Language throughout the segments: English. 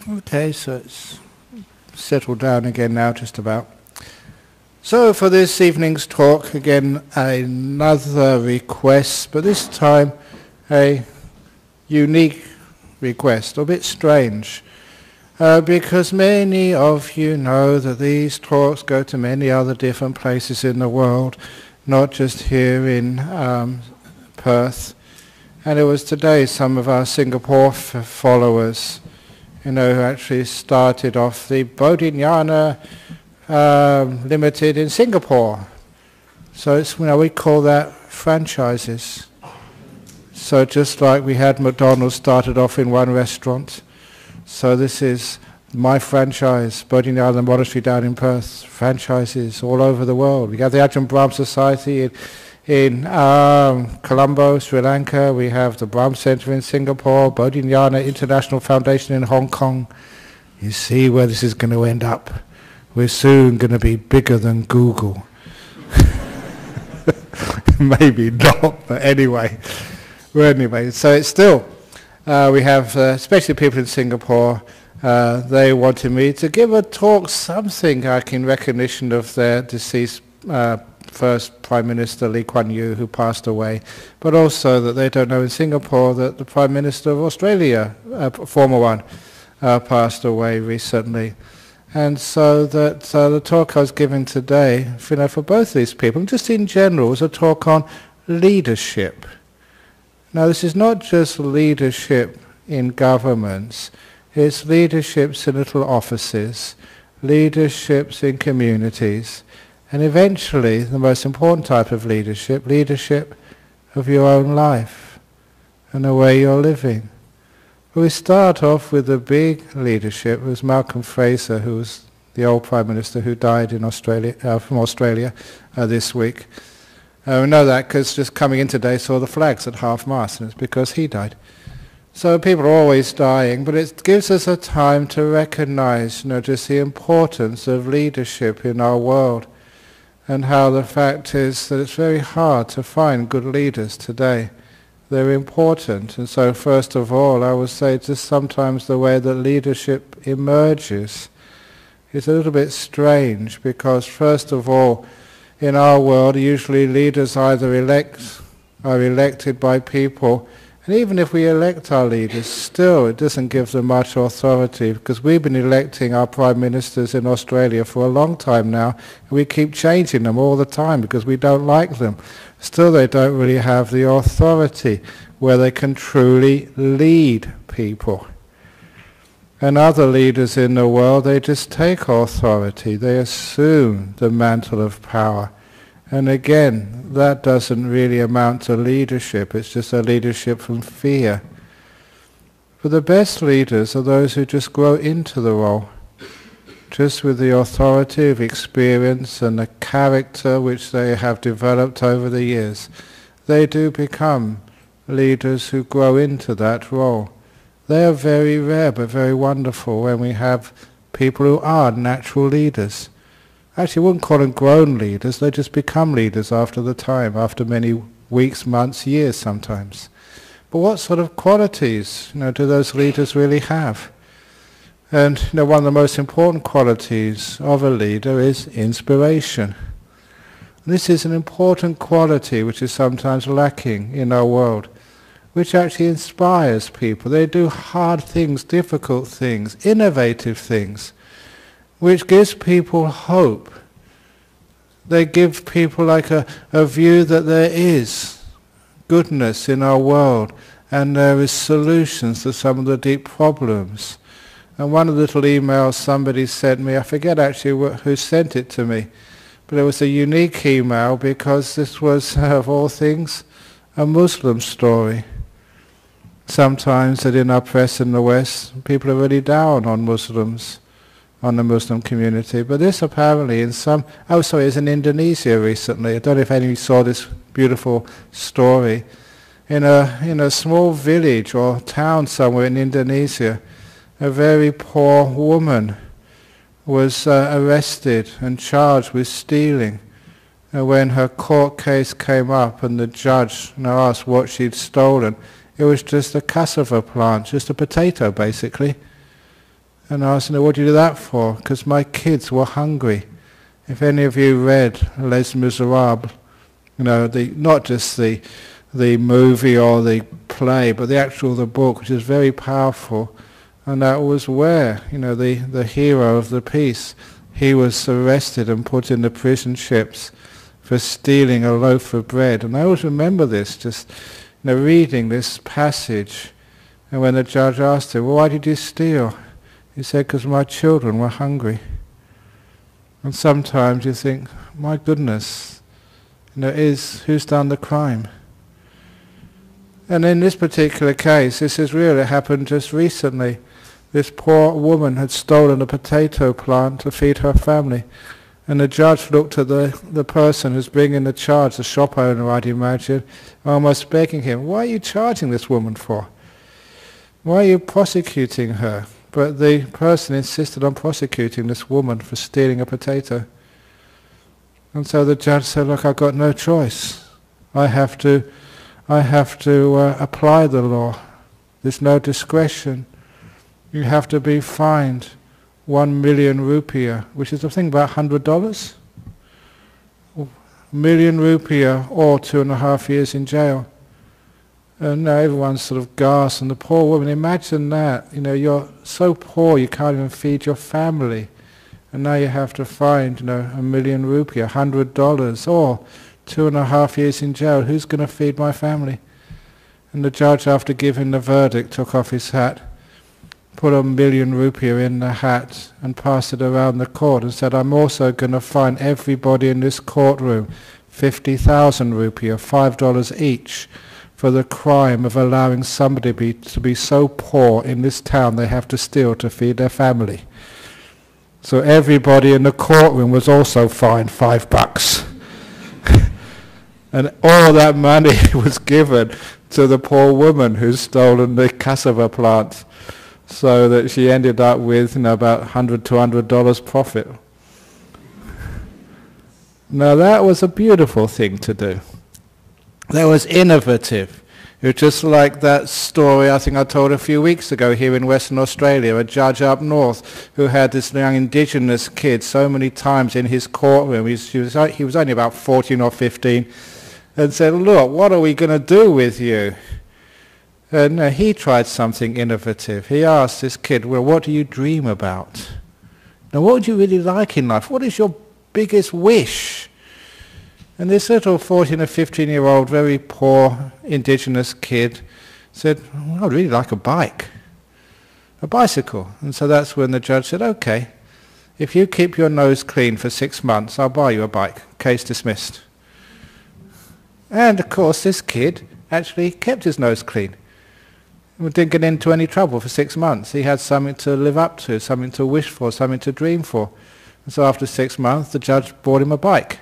Okay, so it's settled down again now, just about. So for this evening's talk, again, another request, but this time a unique request, a bit strange, because many of you know that these talks go to many other different places in the world, not just here in Perth. And it was today some of our Singapore followers, who actually started off the Bodhinyana Limited in Singapore. So it's, we call that franchises. So just like we had McDonald's started off in one restaurant, so this is my franchise, Bodhinyana Monastery down in Perth, franchises all over the world. We have the Ajahn Brahm Society in Colombo, Sri Lanka. We have the Brahm Center in Singapore, Bodhinyana International Foundation in Hong Kong. You see where this is going to end up. We're soon going to be bigger than Google. Maybe not, but anyway. Well, anyway, so it's still, we have, especially people in Singapore, they wanted me to give a talk, something like in recognition of their deceased first Prime Minister Lee Kuan Yew, who passed away, but also that they don't know in Singapore that the Prime Minister of Australia, former one, passed away recently. And so that the talk I was giving today, for both these people, and just in general, was a talk on leadership. Now this is not just leadership in governments, it's leaderships in little offices, leaderships in communities, and eventually the most important type of leadership, leadership of your own life and the way you're living. We start off with the big leadership. It was Malcolm Fraser, who was the old Prime Minister who died in Australia, from Australia this week. We know that because just coming in today saw the flags at half-mast, and it's because he died. So people are always dying, but it gives us a time to recognize, just the importance of leadership in our world, and how the fact is that it's very hard to find good leaders today. They're important, and so first of all, I would say just sometimes the way that leadership emerges is a little bit strange, because first of all, in our world, usually leaders either are elected by people, and even if we elect our leaders, still it doesn't give them much authority, because we've been electing our prime ministers in Australia for a long time now, and we keep changing them all the time because we don't like them. Still they don't really have the authority where they can truly lead people. And other leaders in the world, they just take authority, they assume the mantle of power. And again, that doesn't really amount to leadership, it's just a leadership from fear. But the best leaders are those who just grow into the role, just with the authority of experience and the character which they have developed over the years. They do become leaders who grow into that role. They are very rare but very wonderful when we have people who are natural leaders. Actually, I wouldn't call them grown leaders, they just become leaders after the time, after many weeks, months, years sometimes. But what sort of qualities, do those leaders really have? And one of the most important qualities of a leader is inspiration. This is an important quality which is sometimes lacking in our world, which actually inspires people. They do hard things, difficult things, innovative things, which gives people hope. They give people like a view that there is goodness in our world and there is solutions to some of the deep problems. And one of the little emails somebody sent me, I forget actually who sent it to me, but it was a unique email because this was, of all things, a Muslim story. Sometimes that in our press in the West, people are really down on Muslims, on the Muslim community. But this apparently in some, it's in Indonesia recently. I don't know if any of you saw this beautiful story. In a small village or town somewhere in Indonesia, a very poor woman was arrested and charged with stealing. And when her court case came up and the judge asked what she'd stolen, it was just a cassava plant, just a potato basically. And I asked, what do you do that for? Because my kids were hungry. If any of you read Les Miserables, not just the movie or the play, but the book, which is very powerful. And that was where, the hero of the piece, he was arrested and put in the prison ships for stealing a loaf of bread. And I always remember this, just reading this passage. And when the judge asked him, well, why did you steal? He said, because my children were hungry. And sometimes you think, my goodness, who's done the crime? And in this particular case, this has really happened just recently. This poor woman had stolen a potato plant to feed her family. And the judge looked at the person who's bringing the charge, the shop owner, I'd imagine, almost begging him, what are you charging this woman for? Why are you prosecuting her? But the person insisted on prosecuting this woman for stealing a potato. And so the judge said, look, I've got no choice. I have to apply the law. There's no discretion. You have to be fined 1 million rupiah, which is I think about $100. 1 million rupiah or 2.5 years in jail. And now everyone's sort of gasped, and the poor woman, imagine that, you're so poor you can't even feed your family. And now you have to find, 1 million rupiah, $100, or 2.5 years in jail. Who's going to feed my family? And the judge, after giving the verdict, took off his hat, put 1 million rupiah in the hat and passed it around the court and said, I'm also going to fine everybody in this courtroom 50,000 rupiah, $5 each, for the crime of allowing somebody to be so poor in this town they have to steal to feed their family. So everybody in the courtroom was also fined $5. And all that money was given to the poor woman who's stolen the cassava plant, so that she ended up with about $100, $200 profit. Now that was a beautiful thing to do. That was innovative. It was just like that story I think I told a few weeks ago here in Western Australia, a judge up north who had this young indigenous kid so many times in his courtroom. He was only about 14 or 15, and said, look, what are we going to do with you? And he tried something innovative. He asked this kid, well, what do you dream about? Now, what would you really like in life? What is your biggest wish? And this little 14 or 15-year-old, very poor indigenous kid said, well, I'd really like a bike, a bicycle. And so that's when the judge said, okay, if you keep your nose clean for 6 months, I'll buy you a bike. Case dismissed. And of course, this kid actually kept his nose clean. He didn't get into any trouble for 6 months. He had something to live up to, something to wish for, something to dream for. And so after 6 months, the judge bought him a bike.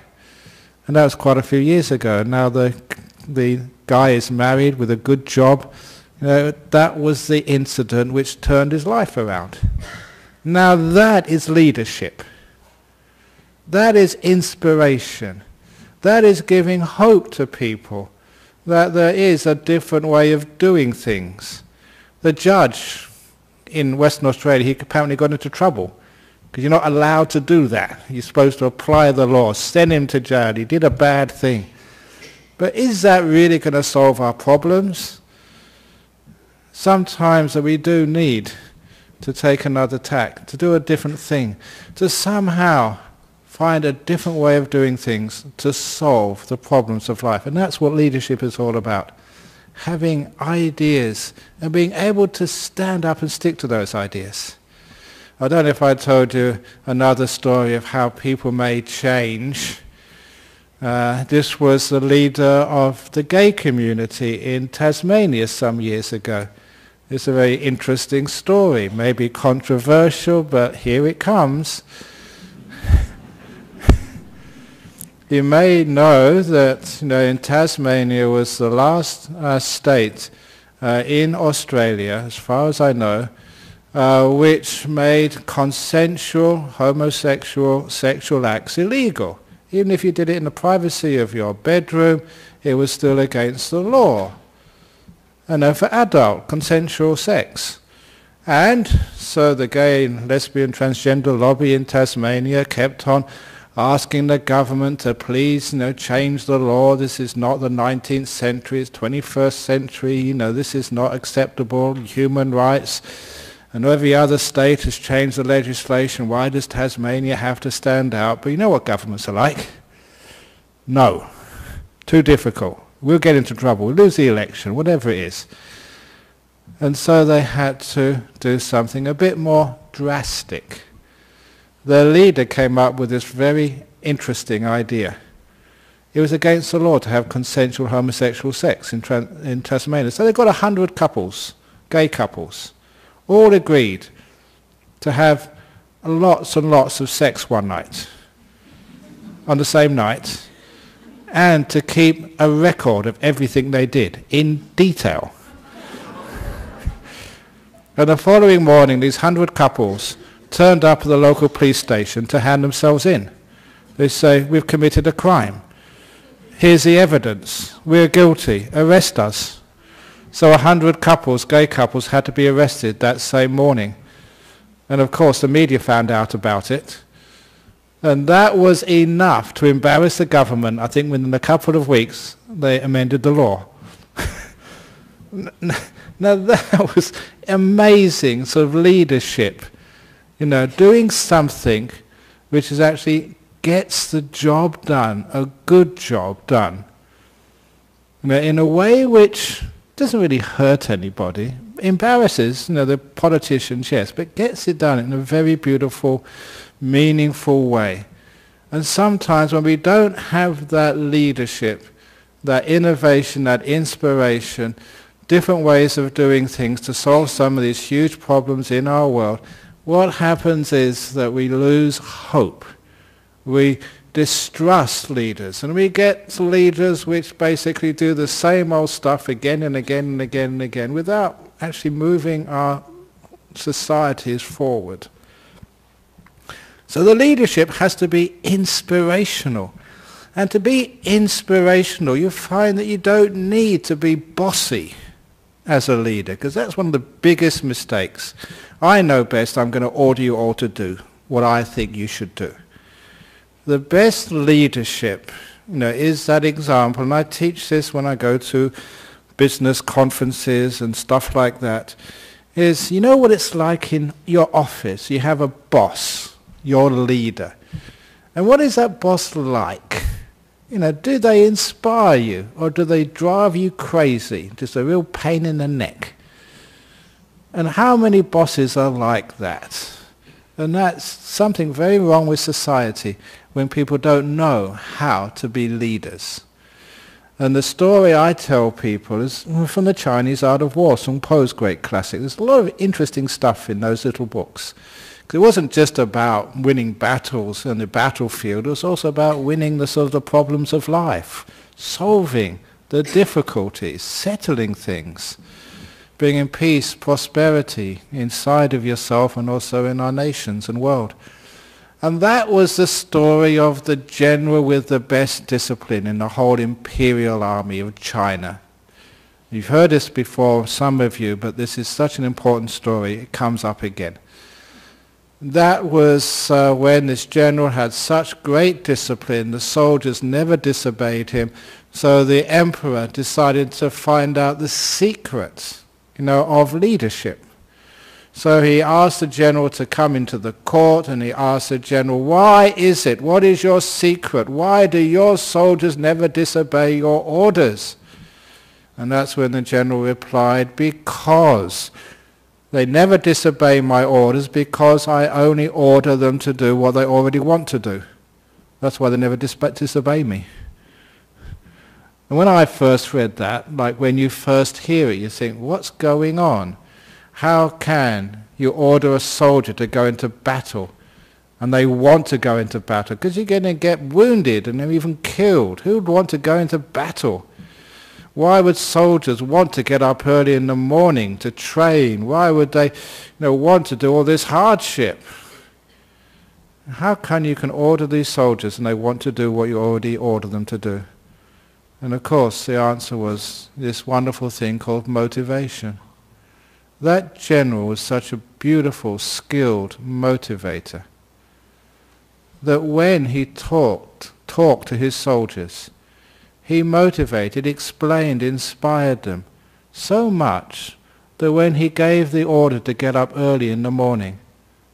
And that was quite a few years ago. And now the guy is married with a good job. That was the incident which turned his life around. Now that is leadership. That is inspiration. That is giving hope to people that there is a different way of doing things. The judge in Western Australia, he apparently got into trouble because you're not allowed to do that. You're supposed to apply the law, send him to jail. He did a bad thing. But is that really going to solve our problems? Sometimes we do need to take another tack, to do a different thing, to somehow find a different way of doing things to solve the problems of life. And that's what leadership is all about. Having ideas and being able to stand up and stick to those ideas. I don't know if I told you another story of how people may change. This was the leader of the gay community in Tasmania some years ago. It's a very interesting story, maybe controversial, but here it comes. You may know that in Tasmania was the last state in Australia, as far as I know, which made consensual homosexual sexual acts illegal. Even if you did it in the privacy of your bedroom, it was still against the law. And for adult consensual sex. And so the gay and lesbian transgender lobby in Tasmania kept on asking the government to please, change the law. This is not the 19th century, it's 21st century, this is not acceptable, human rights. And every other state has changed the legislation. Why does Tasmania have to stand out? But you know what governments are like? No. Too difficult. We'll get into trouble. We'll lose the election, whatever it is. And so they had to do something a bit more drastic. Their leader came up with this very interesting idea. It was against the law to have consensual homosexual sex in Tasmania. So they got 100 couples, gay couples, all agreed to have lots and lots of sex one night, on the same night, and to keep a record of everything they did in detail. And the following morning, these 100 couples turned up at the local police station to hand themselves in. They say, we've committed a crime. Here's the evidence. We're guilty. Arrest us. So 100 couples, gay couples, had to be arrested that same morning. And of course the media found out about it. And that was enough to embarrass the government. I think within a couple of weeks they amended the law. Now that was amazing sort of leadership. Doing something which is actually gets the job done, a good job done. In a way which doesn't really hurt anybody, embarrasses the politicians, yes, but gets it done in a very beautiful, meaningful way. And sometimes when we don't have that leadership, that innovation, that inspiration, different ways of doing things to solve some of these huge problems in our world, what happens is that we lose hope. We distrust leaders, and we get leaders which basically do the same old stuff again and again and again and again without actually moving our societies forward. So the leadership has to be inspirational. And to be inspirational, you find that you don't need to be bossy as a leader, because that's one of the biggest mistakes. I know best, I'm going to order you all to do what I think you should do. The best leadership, is that example, and I teach this when I go to business conferences and stuff like that, is what it's like in your office. You have a boss, your leader. And what is that boss like? Do they inspire you, or do they drive you crazy? Just a real pain in the neck. And how many bosses are like that? And that's something very wrong with society when people don't know how to be leaders. And the story I tell people is from the Chinese Art of War, Sun Po's great classic. There's a lot of interesting stuff in those little books. Because it wasn't just about winning battles on the battlefield, it was also about winning the sort of the problems of life, solving the difficulties, settling things, bringing peace, prosperity inside of yourself and also in our nations and world. And that was the story of the general with the best discipline in the whole imperial army of China. You've heard this before, some of you, but this is such an important story, it comes up again. That was when this general had such great discipline, the soldiers never disobeyed him, so the emperor decided to find out the secret, of leadership. So he asked the general to come into the court, and he asked the general, why is it? What is your secret? Why do your soldiers never disobey your orders? And that's when the general replied, because they never disobey my orders, because I only order them to do what they already want to do. That's why they never disobey me. And when I first read that, like when you first hear it, you think, what's going on? How can you order a soldier to go into battle and they want to go into battle? Because you're going to get wounded and even killed. Who would want to go into battle? Why would soldiers want to get up early in the morning to train? Why would they want to do all this hardship? How can you order these soldiers and they want to do what you already order them to do? And of course the answer was this wonderful thing called motivation. That general was such a beautiful, skilled motivator that when he talked to his soldiers, he motivated, explained, inspired them so much that when he gave the order to get up early in the morning,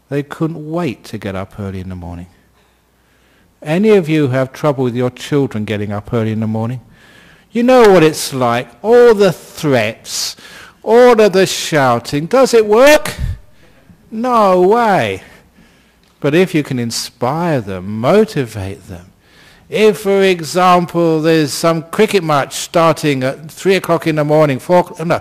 they couldn't wait to get up early in the morning. Any of you who have trouble with your children getting up early in the morning? You know what it's like, all the threats, all of the shouting. Does it work? No way. But if you can inspire them, motivate them. If, for example, there's some cricket match starting at 3 o'clock in the morning, 4 o'clock, no,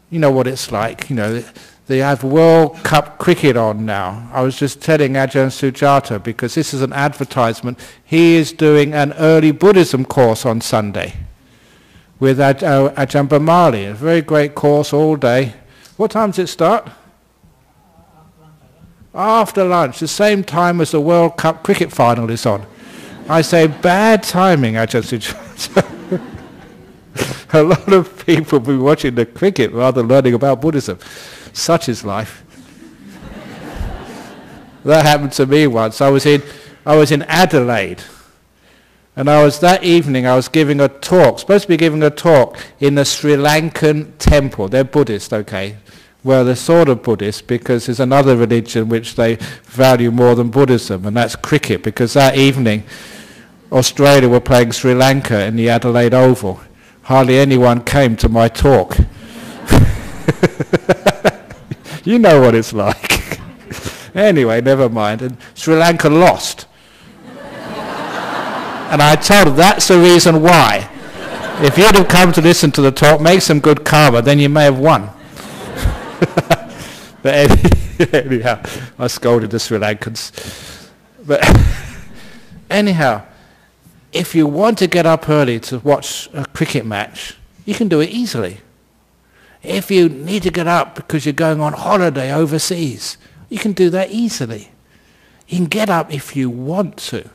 you know what it's like. You know, they have World Cup cricket on now. I was just telling Ajahn Sujata, because this is an advertisement, he is doing an early Buddhism course on Sunday with Ajahn Brahmali. A very great course all day. What time does it start? After lunch, the same time as the World Cup cricket final is on. I say, bad timing, Ajahn Sujata. A lot of people will be watching the cricket rather than learning about Buddhism. Such is life. That happened to me once. I was in Adelaide, and that evening I was giving a talk, supposed to be giving a talk in the Sri Lankan temple. They're Buddhist, okay. Well, they're sort of Buddhist because there's another religion which they value more than Buddhism, and that's cricket, because that evening Australia were playing Sri Lanka in the Adelaide Oval. Hardly anyone came to my talk. You know what it's like. Anyway, never mind. And Sri Lanka lost. And I told them that's the reason why. If you'd have come to listen to the talk, make some good karma, then you may have won. But anyhow, I scolded the Sri Lankans. But anyhow, if you want to get up early to watch a cricket match, you can do it easily. If you need to get up because you're going on holiday overseas, you can do that easily. You can get up if you want to.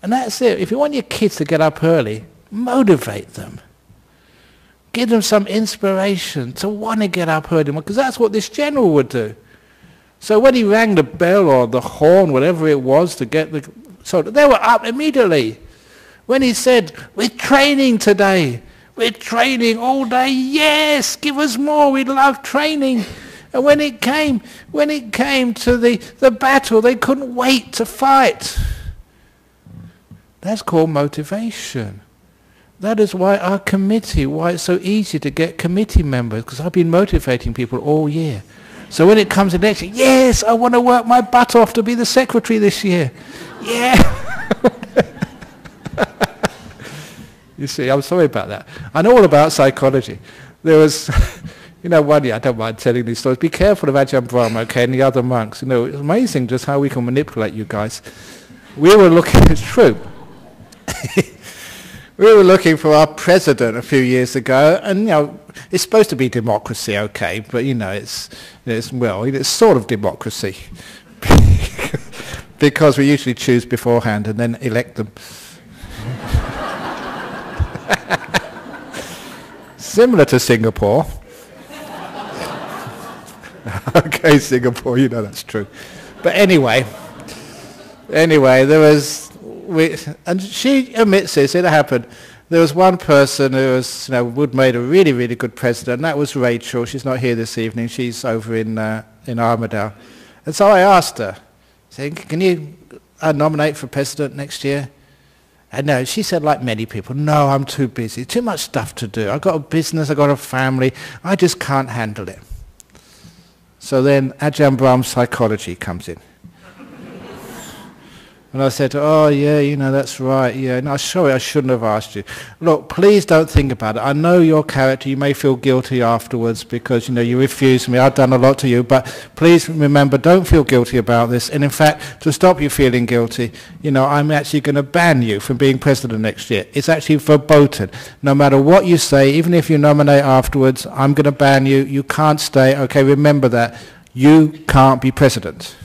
And that's it. If you want your kids to get up early, motivate them. Give them some inspiration to want to get up early, because that's what this general would do. So when he rang the bell or the horn, whatever it was, to get the... So they were up immediately. When he said, we're training today. We're training all day. Yes, give us more. We love training. And when it came to the battle, they couldn't wait to fight. That's called motivation. That is why our committee, why it's so easy to get committee members, because I've been motivating people all year. So when it comes to election, yes, I want to work my butt off to be the secretary this year. Yeah. You see, I'm sorry about that. I know all about psychology. There was, one year, I don't mind telling these stories. Be careful of Ajahn Brahm, okay, and the other monks. It's amazing just how we can manipulate you guys. We were looking, it's true. We were looking for our president a few years ago, and it's supposed to be democracy, okay, but it's sort of democracy because we usually choose beforehand and then elect them. Similar to Singapore. Okay, Singapore, that's true. But anyway, there was. And she admits this, it happened. There was one person who would made a really, really good president, and that was Rachel. She's not here this evening. She's over in Armidale. And so I asked her, saying, can you nominate for president next year? And no, she said, like many people, no, I'm too busy. Too much stuff to do. I've got a business, I've got a family. I just can't handle it. So then Ajahn Brahm's psychology comes in. And I said, oh, yeah, that's right. Yeah, no, sorry, I shouldn't have asked you. Look, please don't think about it. I know your character. You may feel guilty afterwards because, you refused me. I've done a lot to you. But please remember, don't feel guilty about this. And in fact, to stop you feeling guilty, I'm actually going to ban you from being president next year. It's actually verboten. No matter what you say, even if you nominate afterwards, I'm going to ban you. You can't stay. Okay, remember that. You can't be president.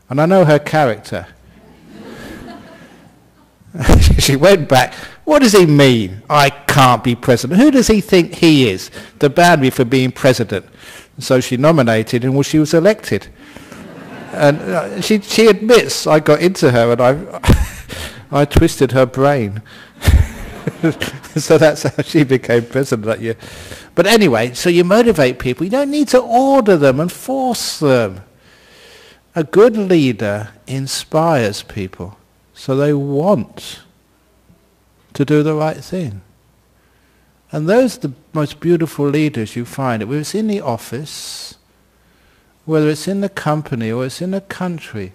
And I know her character. She went back, What does he mean? I can't be president. Who does he think he is to ban me for being president? And so she nominated him, well, she was elected. And she admits I got into her and I twisted her brain. So that's how she became president that year. But anyway, so you motivate people. You don't need to order them and force them. A good leader inspires people so they want to do the right thing. And those are the most beautiful leaders you find. Whether it's in the office, whether it's in the company or it's in the country,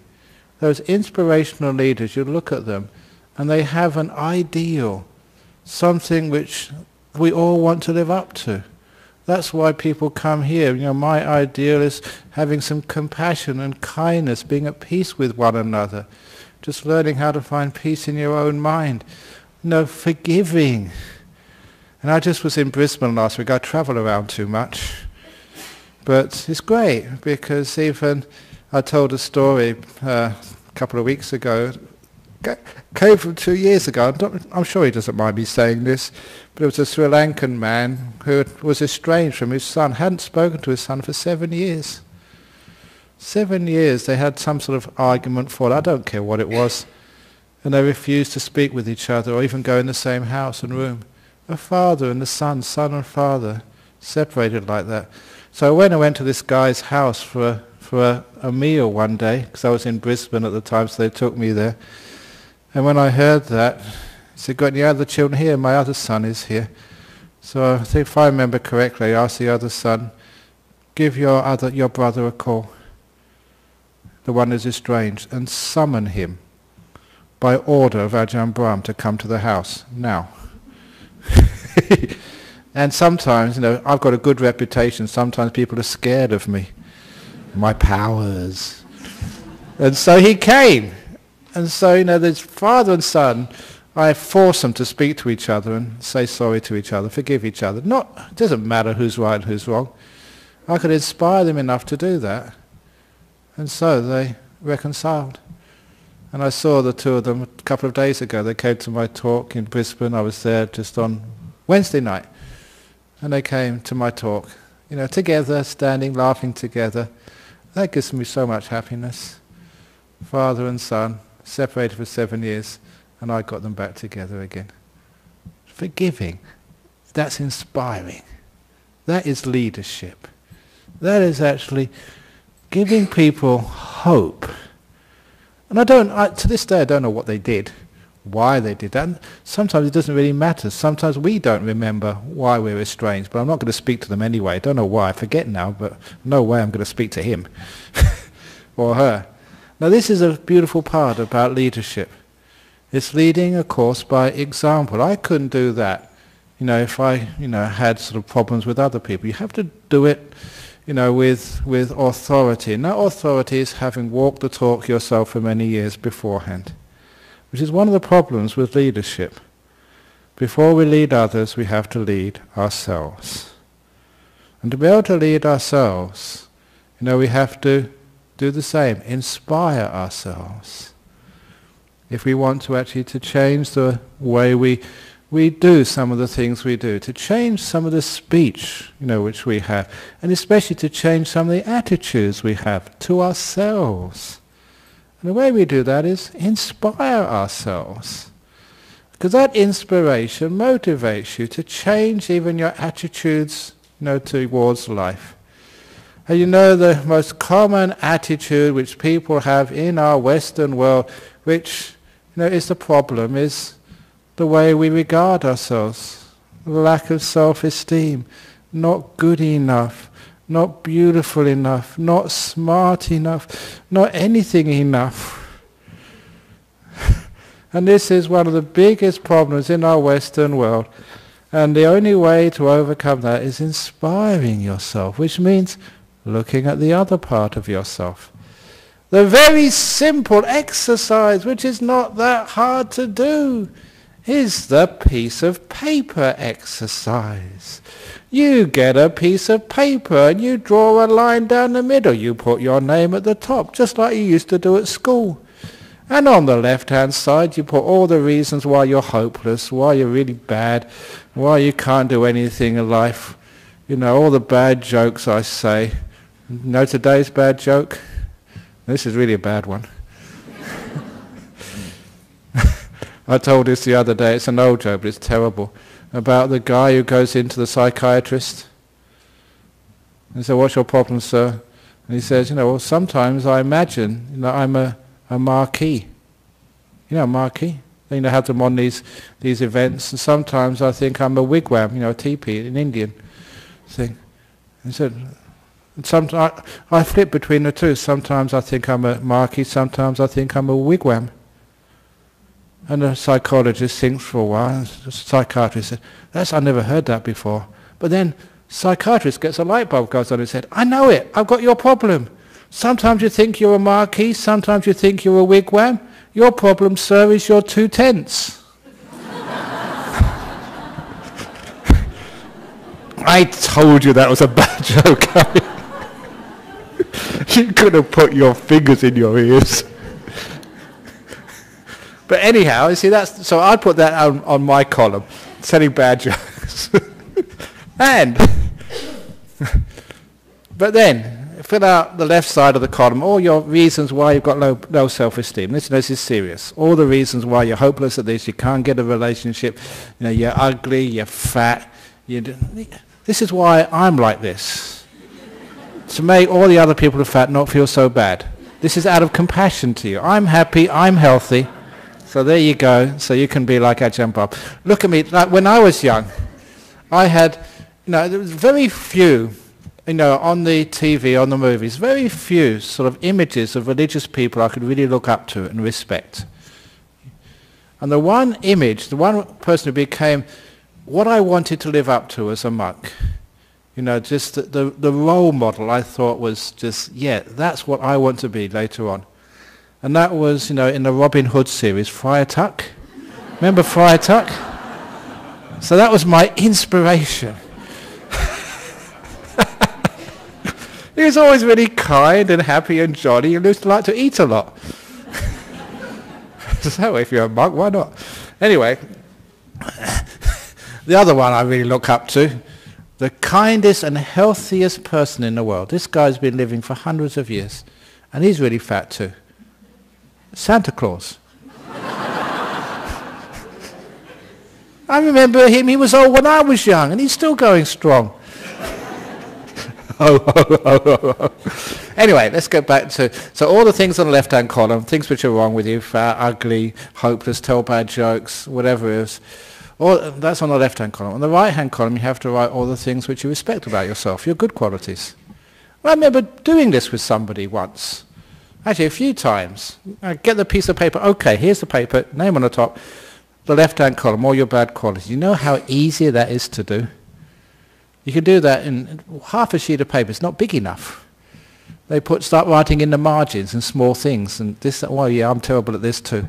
those inspirational leaders, you look at them and they have an ideal, something which we all want to live up to. That's why people come here. You know, my ideal is having some compassion and kindness, being at peace with one another, just learning how to find peace in your own mind. You know, forgiving. And I just was in Brisbane last week. I travel around too much. But it's great because even I told a story a couple of weeks ago, came from 2 years ago. I'm sure he doesn't mind me saying this, but it was a Sri Lankan man who was estranged from his son, hadn't spoken to his son for 7 years. 7 years they had some sort of argument for it. I don't care what it was. And they refused to speak with each other or even go in the same house and room. A father and a son and father, separated like that. So when I went to this guy's house for a meal one day, because I was in Brisbane at the time, so they took me there. And when I heard that, he said, got any other children here? My other son is here. So I think if I remember correctly, I asked the other son, give your brother a call, the one who's estranged, and summon him by order of Ajahn Brahm to come to the house now. And sometimes, you know, I've got a good reputation. Sometimes people are scared of me, my powers. And so he came. And so, you know, there's father and son. I force them to speak to each other and say sorry to each other, forgive each other. It doesn't matter who's right and who's wrong. I could inspire them enough to do that. And so they reconciled. And I saw the two of them a couple of days ago. They came to my talk in Brisbane. I was there just on Wednesday night. And they came to my talk, you know, together, standing, laughing together. That gives me so much happiness. Father and son, separated for 7 years, and I got them back together again. Forgiving, that's inspiring. That is leadership. That is actually giving people hope. And to this day I don't know what they did, why they did that. And sometimes it doesn't really matter. Sometimes we don't remember why we're estranged, but I'm not going to speak to them anyway. I don't know why, I forget now, but no way I'm going to speak to him or her. Now this is a beautiful part about leadership. It's leading, of course, by example. I couldn't do that, you know, if I, had sort of problems with other people. You have to do it, with authority. And that authority is having walked the talk yourself for many years beforehand, which is one of the problems with leadership. Before we lead others, we have to lead ourselves. And to be able to lead ourselves, we have to do the same, inspire ourselves. If we want to actually to change the way we do some of the things we do, to change some of the speech, which we have, and especially to change some of the attitudes we have to ourselves. And the way we do that is inspire ourselves. Because that inspiration motivates you to change even your attitudes, towards life. And the most common attitude which people have in our Western world, which is the problem, is the way we regard ourselves. Lack of self-esteem, not good enough, not beautiful enough, not smart enough, not anything enough. And this is one of the biggest problems in our Western world. And the only way to overcome that is inspiring yourself, which means looking at the other part of yourself. The very simple exercise, which is not that hard to do, is the piece of paper exercise. You get a piece of paper and you draw a line down the middle. You put your name at the top, just like you used to do at school. And on the left-hand side, you put all the reasons why you're hopeless, why you're really bad, why you can't do anything in life. You know, all the bad jokes I say. You know today's bad joke? This is really a bad one. I told this the other day, it's an old joke, but it's terrible, about the guy who goes into the psychiatrist. And said, what's your problem, sir? And he says, you know, well, sometimes I imagine, you know, I'm a marquee. You know, a marquee? You know, how to on these events, and sometimes I think I'm a wigwam, you know, a teepee, an Indian thing. And said, sometimes I flip between the two. Sometimes I think I'm a marquee, sometimes I think I'm a wigwam. And the psychologist thinks for a while, and the psychiatrist said, I never heard that before. But then psychiatrist gets a light bulb goes on his head. I know it, I've got your problem. Sometimes you think you're a marquee, sometimes you think you're a wigwam. Your problem, sir, is you're 2 tenths. I told you that was a bad joke. You could have put your fingers in your ears. But anyhow, you see, so I put that on my column, telling bad jokes. But then, fill out the left side of the column, all your reasons why you've got low self-esteem. Listen, this is serious. All the reasons why you're hopeless at this, you can't get a relationship, you know, you're ugly, you're fat. This is why I'm like this. To make all the other people who are fat not feel so bad. This is out of compassion to you. I'm happy, I'm healthy. So there you go, so you can be like Ajahn Brahm. Look at me, like when I was young, I had, you know, there was very few, you know, on the TV, on the movies, very few sort of images of religious people I could really look up to and respect. And the one image, the one person who became what I wanted to live up to as a monk, you know, just the role model I thought was just, yeah, that's what I want to be later on. And that was, you know, in the Robin Hood series, Friar Tuck. Remember Friar Tuck? So that was my inspiration. He was always really kind and happy and jolly and used to like to eat a lot. So if you're a monk, why not? Anyway, the other one I really look up to, the kindest and healthiest person in the world. This guy's been living for hundreds of years, and he's really fat too. Santa Claus. I remember him, he was old when I was young, and he's still going strong. Anyway, let's get back to, so all the things on the left-hand column, things which are wrong with you, fat, ugly, hopeless, tell bad jokes, whatever it is, all, that's on the left-hand column. On the right-hand column, you have to write all the things which you respect about yourself, your good qualities. Well, I remember doing this with somebody once. Actually, a few times. Get the piece of paper. Okay, here's the paper, name on the top, the left-hand column, all your bad qualities. You know how easy that is to do? You can do that in half a sheet of paper. It's not big enough. They start writing in the margins and small things. And this, well, yeah, I'm terrible at this too.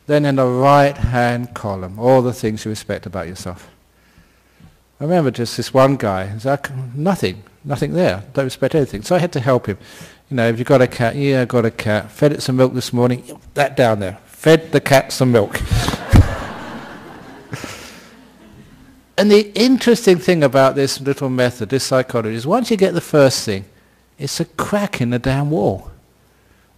Then in the right-hand column, all the things you respect about yourself. I remember just this one guy, nothing there, don't respect anything. So I had to help him. You know, have you got a cat? Yeah, I got a cat. Fed it some milk this morning. That down there. Fed the cat some milk. And the interesting thing about this little method, this psychology, is once you get the first thing, it's a crack in the damn wall.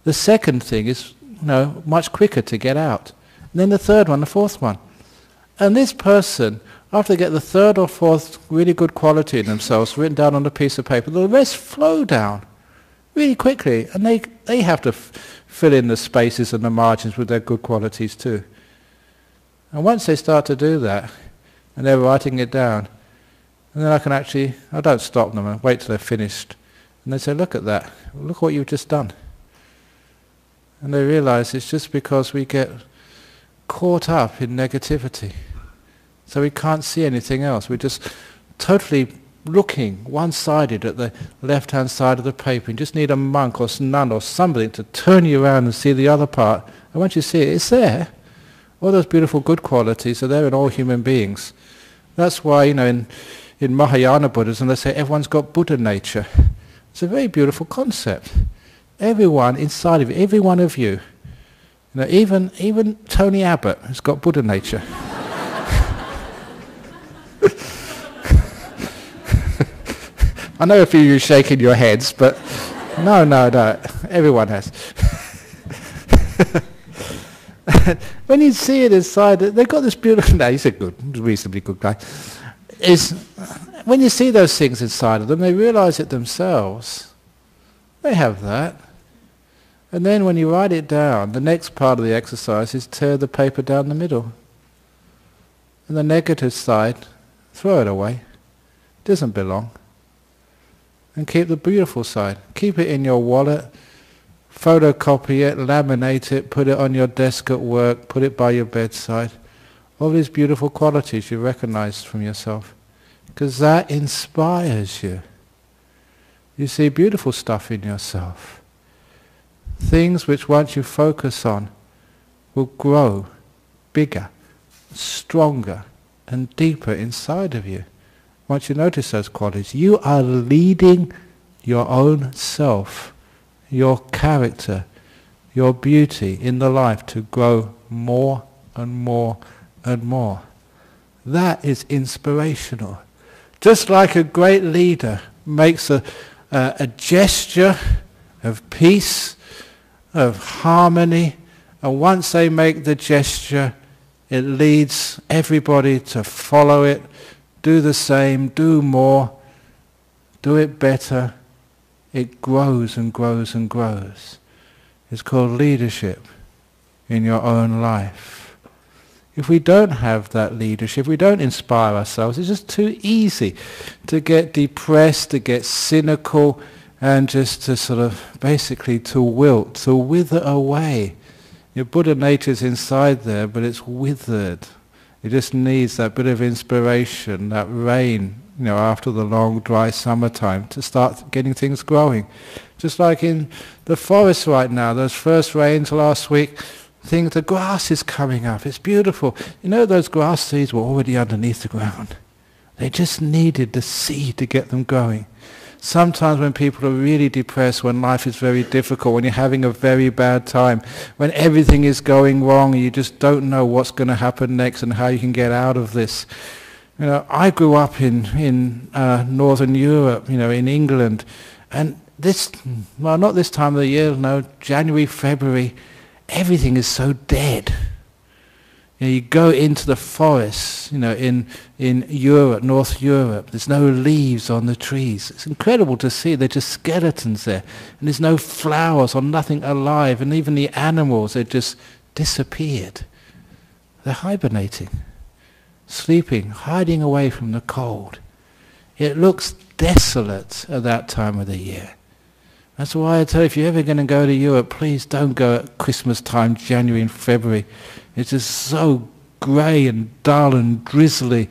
The second thing is, you know, much quicker to get out. And then the third one, the fourth one. And this person, after they get the third or fourth really good quality in themselves written down on a piece of paper, the rest flow down really quickly, and they have to fill in the spaces and the margins with their good qualities too. And once they start to do that, and they're writing it down, and then I don't stop them, I wait till they're finished, and they say, look at that, look what you've just done. And they realize it's just because we get caught up in negativity, so we can't see anything else. We're just totally looking one-sided at the left-hand side of the paper. You just need a monk or nun or somebody to turn you around and see the other part. And once you see it, it's there. All those beautiful good qualities are there in all human beings. That's why, you know, in Mahayana Buddhism, they say everyone's got Buddha nature. It's a very beautiful concept. Everyone inside of you, every one of you, You know, even Tony Abbott has got Buddha nature. I know a few of you shaking your heads, but no, everyone has. When you see it inside, they've got this beautiful... No, he's a reasonably good guy. When you see those things inside of them, they realize it themselves. They have that. And then when you write it down, the next part of the exercise is tear the paper down the middle. And the negative side, throw it away. It doesn't belong. And keep the beautiful side. Keep it in your wallet, photocopy it, laminate it, put it on your desk at work, put it by your bedside. All these beautiful qualities you recognize from yourself. Because that inspires you. You see beautiful stuff in yourself. Things which once you focus on will grow bigger, stronger and deeper inside of you. Once you notice those qualities, you are leading your own self, your character, your beauty in the life to grow more and more and more. That is inspirational. Just like a great leader makes a gesture of peace, of harmony, and once they make the gesture, it leads everybody to follow it, do the same, do more, do it better. It grows and grows and grows. It's called leadership in your own life. If we don't have that leadership, we don't inspire ourselves, it's just too easy to get depressed, to get cynical, and just to sort of basically to wilt, to wither away. Your Buddha nature's inside there, but it's withered. It just needs that bit of inspiration, that rain, after the long dry summertime to start getting things growing. Just like in the forest right now, those first rains last week, the grass is coming up, it's beautiful. Those grass seeds were already underneath the ground. They just needed the seed to get them going. Sometimes when people are really depressed, when life is very difficult, when you're having a very bad time, when everything is going wrong and you just don't know what's going to happen next and how you can get out of this. I grew up in Northern Europe, in England, and not this time of the year, no, January, February, everything is so dead. You go into the forests, in Europe, North Europe, there's no leaves on the trees. It's incredible to see, they're just skeletons there. And there's no flowers or nothing alive, and even the animals, they're just disappeared. They're hibernating, sleeping, hiding away from the cold. It looks desolate at that time of the year. That's why I tell you, if you're ever going to go to Europe, please don't go at Christmas time, January and February. It's just so grey and dull and drizzly.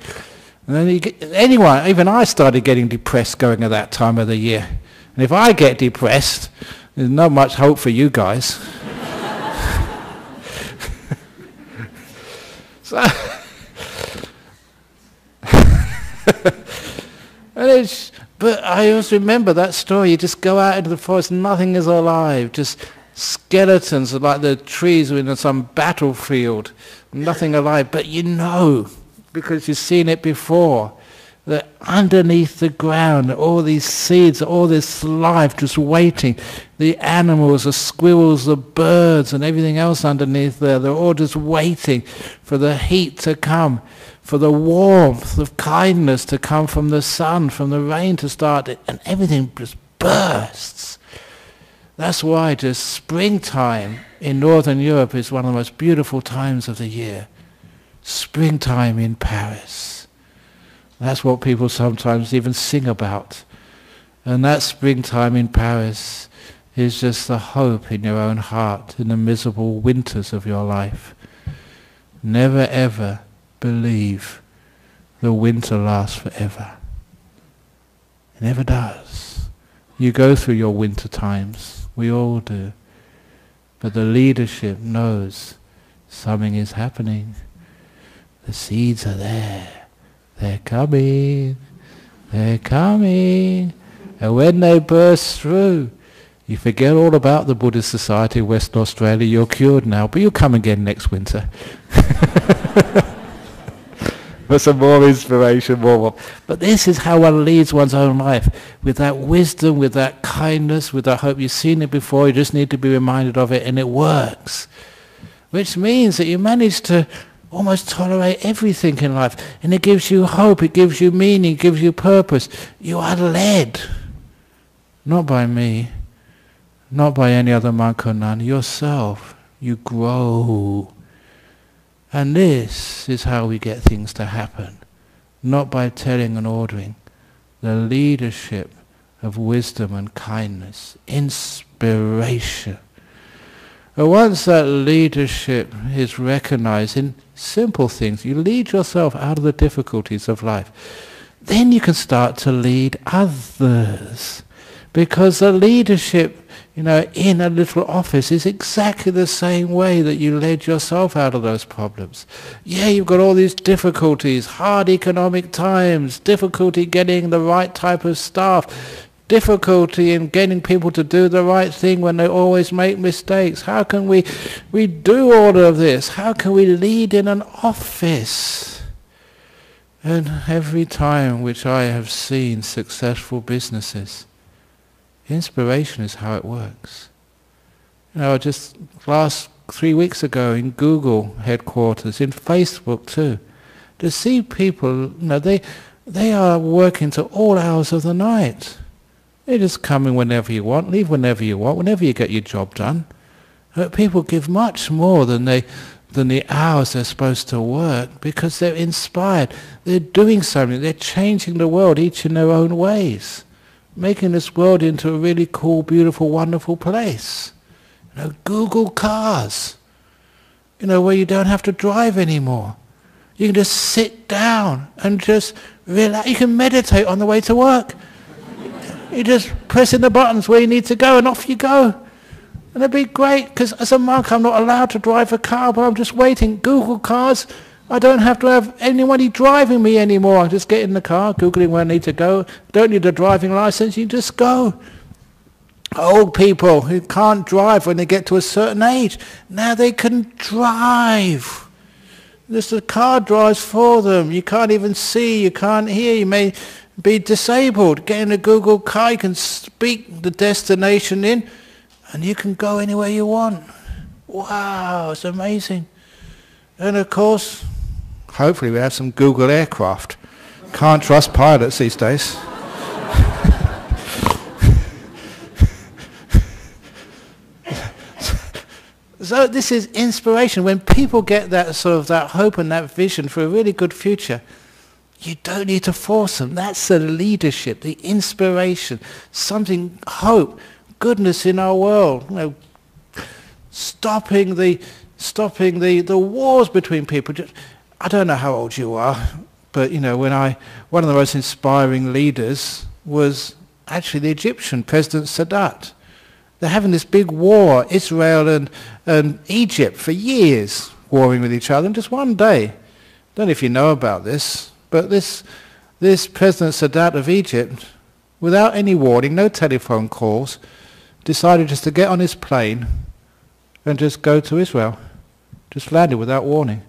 And then even I started getting depressed going at that time of the year. And if I get depressed, there's not much hope for you guys. But I always remember that story. You just go out into the forest, nothing is alive, just skeletons like the trees in some battlefield, nothing alive. But because you've seen it before, that underneath the ground, all these seeds, all this life just waiting. The animals, the squirrels, the birds, and everything else underneath there, they're all just waiting for the heat to come, for the warmth of kindness to come from the sun, from the rain to start, and everything just bursts. That's why just springtime in Northern Europe is one of the most beautiful times of the year. Springtime in Paris. That's what people sometimes even sing about. And that springtime in Paris is just the hope in your own heart in the miserable winters of your life. Never ever believe the winter lasts forever. It never does. You go through your winter times. We all do. But the leadership knows something is happening. The seeds are there. They're coming. They're coming. And when they burst through, You forget all about the Buddhist Society of Western Australia, you're cured now, but you'll come again next winter. For some more inspiration, more. But this is how one leads one's own life, with that wisdom, with that kindness, with that hope. You've seen it before, you just need to be reminded of it, and it works. Which means that you manage to almost tolerate everything in life, and it gives you hope, it gives you meaning, it gives you purpose. You are led, not by me, not by any other monk or nun, yourself. You grow. And this is how we get things to happen, not by telling and ordering. The leadership of wisdom and kindness, inspiration. And once that leadership is recognized in simple things, you lead yourself out of the difficulties of life, then you can start to lead others. Because the leadership, in a little office is exactly the same way that you led yourself out of those problems. Yeah, you've got all these difficulties, hard economic times, difficulty getting the right type of staff, difficulty in getting people to do the right thing when they always make mistakes. How can we do all of this? How can we lead in an office? And every time which I have seen successful businesses, inspiration is how it works. Just last 3 weeks ago in Google headquarters, in Facebook too, to see people, they are working to all hours of the night. They just come in whenever you want, leave whenever you want, whenever you get your job done. But people give much more than the hours they're supposed to work, because they're inspired. They're doing something. They're changing the world, each in their own ways, making this world into a really cool, beautiful, wonderful place. Google cars, where you don't have to drive anymore. You can just sit down and just relax. You can meditate on the way to work. You just press in the buttons where you need to go and off you go. And it'd be great, because as a monk I'm not allowed to drive a car, but I'm just waiting. Google cars. I don't have to have anybody driving me anymore. I just get in the car, Googling where I need to go. Don't need a driving license, you just go. Old people who can't drive when they get to a certain age, now they can drive. Just the car drives for them. You can't even see, you can't hear, you may be disabled. Get in a Google car, you can speak the destination in, and you can go anywhere you want. Wow, it's amazing. And of course, hopefully we have some Google aircraft. Can't trust pilots these days. So this is inspiration. When people get that that hope and that vision for a really good future, you don't need to force them. That's the leadership, the inspiration, something, hope, goodness in our world. Stopping the wars between people. I don't know how old you are, but one of the most inspiring leaders was actually the Egyptian President Sadat. They're having this big war, Israel and Egypt, for years, warring with each other. And just one day, I don't know if you know about this, but this President Sadat of Egypt, without any warning, no telephone calls, decided just to get on his plane and just go to Israel. Just landed without warning.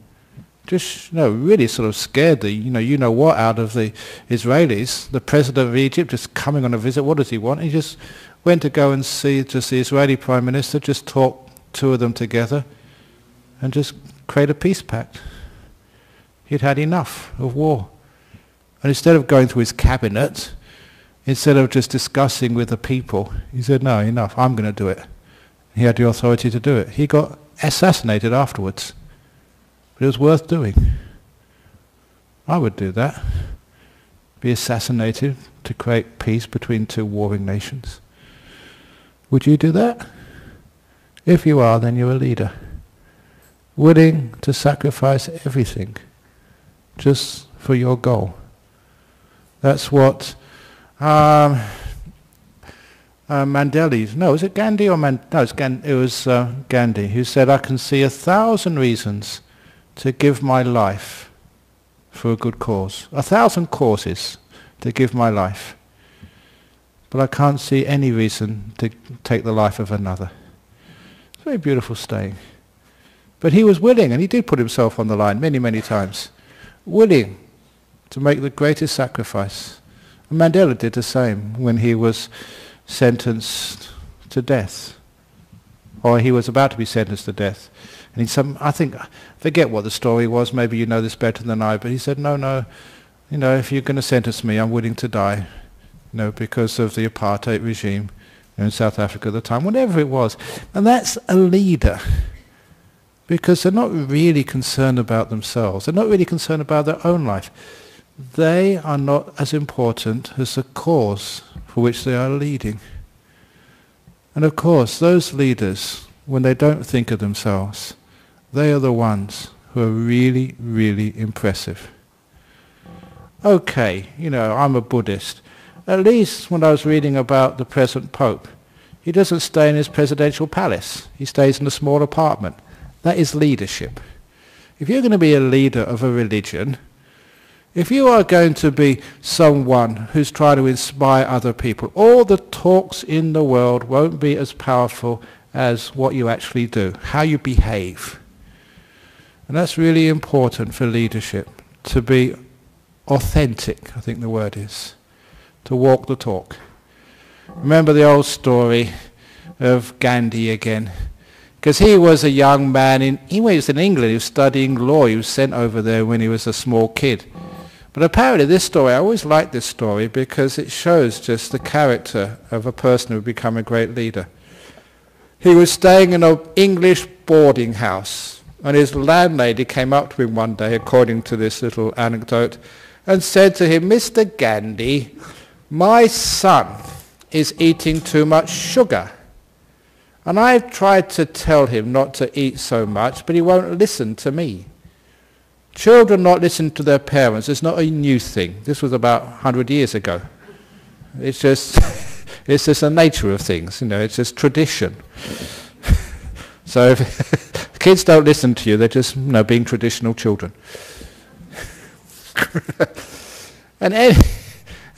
Just, really sort of scared the, what out of the Israelis. The President of Egypt just coming on a visit, what does he want? He just went to go and see the Israeli Prime Minister, just talk two of them together and just create a peace pact. He'd had enough of war. And instead of going through his cabinet, instead of just discussing with the people, he said, no, enough, I'm going to do it. He had the authority to do it. He got assassinated afterwards. But it was worth doing. I would do that. Be assassinated to create peace between two warring nations. Would you do that? If you are, then you're a leader. Willing to sacrifice everything just for your goal. That's what Mandela, was it Gandhi or it was Gandhi who said, I can see 1,000 reasons to give my life for a good cause. 1,000 causes to give my life. but I can't see any reason to take the life of another. It's a very beautiful saying. But he was willing, and he did put himself on the line many, many times, willing to make the greatest sacrifice. And Mandela did the same when he was sentenced to death, or he was about to be sentenced to death. And I forget what the story was, maybe you know this better than I, but he said, no, if you're going to sentence me, I'm willing to die, because of the apartheid regime in South Africa at the time, whatever it was. And that's a leader, because they're not really concerned about themselves. They're not really concerned about their own life. They are not as important as the cause for which they are leading. And of course, those leaders, when they don't think of themselves, they are the ones who are really, really impressive. Okay, I'm a Buddhist. At least when I was reading about the present Pope, he doesn't stay in his presidential palace. He stays in a small apartment. That is leadership. If you're going to be a leader of a religion, if you are going to be someone who's trying to inspire other people, all the talks in the world won't be as powerful as what you actually do, how you behave. And that's really important for leadership, to be authentic, I think the word is, to walk the talk. Remember the old story of Gandhi again, because he was a young man, he was in England, he was studying law, he was sent over there when he was a small kid. But apparently this story, I always like this story because it shows just the character of a person who would become a great leader. He was staying in an English boarding house, and his landlady came up to him one day, according to this little anecdote, and said to him, "Mr. Gandhi, my son is eating too much sugar. And I've tried to tell him not to eat so much, but he won't listen to me." Children not listening to their parents is not a new thing. This was about 100 years ago. It's just the nature of things, it's just tradition. So if kids don't listen to you, they're just being traditional children. And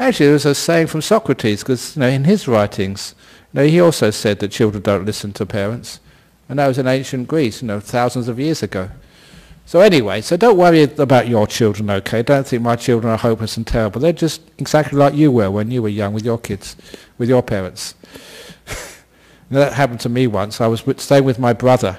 actually there was a saying from Socrates, because in his writings, he also said that children don't listen to parents. And that was in ancient Greece, thousands of years ago. So anyway, don't worry about your children, okay? Don't think my children are hopeless and terrible. They're just exactly like you were when you were young with your kids, with your parents. That happened to me once. I was staying with my brother,